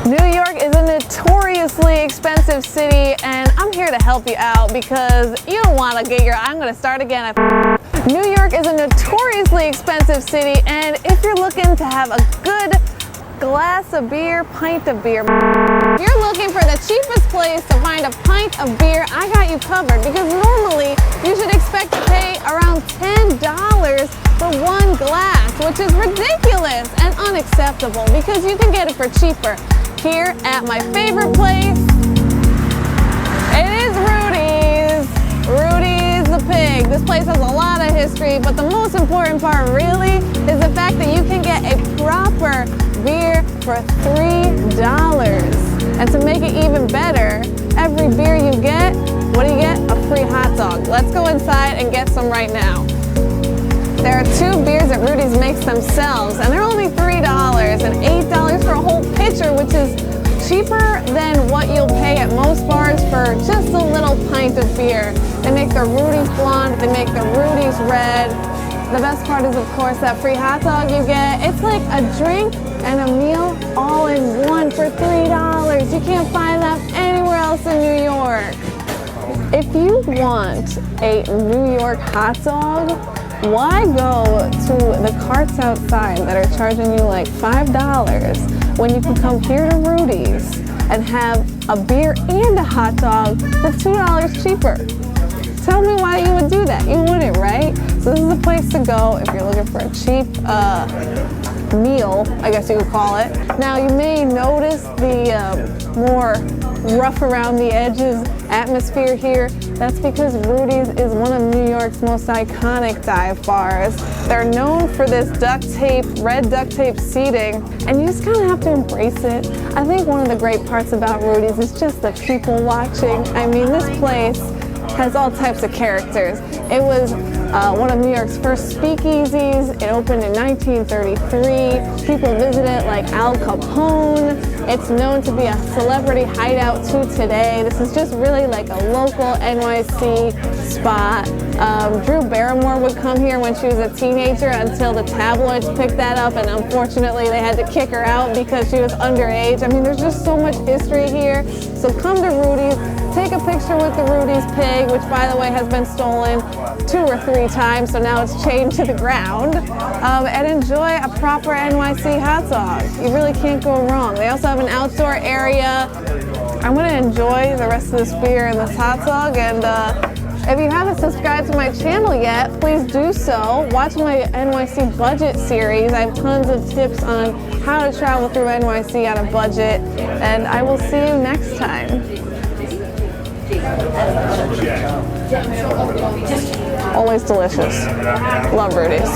New York is a notoriously expensive city, and I'm here to help you out because you don't want to get your, I'm going to start again. New York is a notoriously expensive city, and if you're looking to have a good glass of beer, pint of beer, you're looking for the cheapest place to find a pint of beer, I got you covered, because normally you should expect to pay around $10 for one glass, which is ridiculous and unacceptable because you can get it for cheaper here at my favorite place. It is Rudy's. Rudy's the pig. This place has a lot of history, but the most important part really is the fact that you can get a proper beer for $3. And to make it even better, every beer you get, what do you get? A free hot dog. Let's go inside and get some right now. There are 2 beers that Rudy's makes themselves, and they're only $3 and $8 for a whole pitcher, which is cheaper than what you'll pay at most bars for just a little pint of beer. They make their Rudy's blonde, they make their Rudy's red. The best part is, of course, that free hot dog you get. It's like a drink and a meal all in one for $3. You can't find that anywhere else in New York. If you want a New York hot dog, why go to the carts outside that are charging you like $5 when you can come here to Rudy's and have a beer and a hot dog for $2 cheaper? Tell me why you would do that. You wouldn't, right? So this is the place to go if you're looking for a cheap meal, I guess you would call it. Now you may notice the more rough around the edges atmosphere here. That's because Rudy's is one of New York's most iconic dive bars. They're known for this duct tape, red duct tape seating, and you just kind of have to embrace it. I think one of the great parts about Rudy's is just the people watching. I mean, this place has all types of characters. It was one of New York's first speakeasies. It opened in 1933. People visit it like Al Capone. It's known to be a celebrity hideout to today. This is just really like a local NYC spot. Drew Barrymore would come here when she was a teenager until the tabloids picked that up, and unfortunately they had to kick her out because she was underage. I mean, there's just so much history here. So come to Rudy's, take a picture with the Rudy's pig, which by the way has been stolen 2 or 3 times, so now it's chained to the ground, and enjoy a proper NYC hot dog. You really can't go wrong. They also have an outdoor area. I'm going to enjoy the rest of this beer and this hot dog, and if you haven't subscribed to my channel yet, please do so. Watch my NYC budget series. I have tons of tips on how to travel through NYC on a budget, and I will see you next time. Always delicious. Love Rudy's.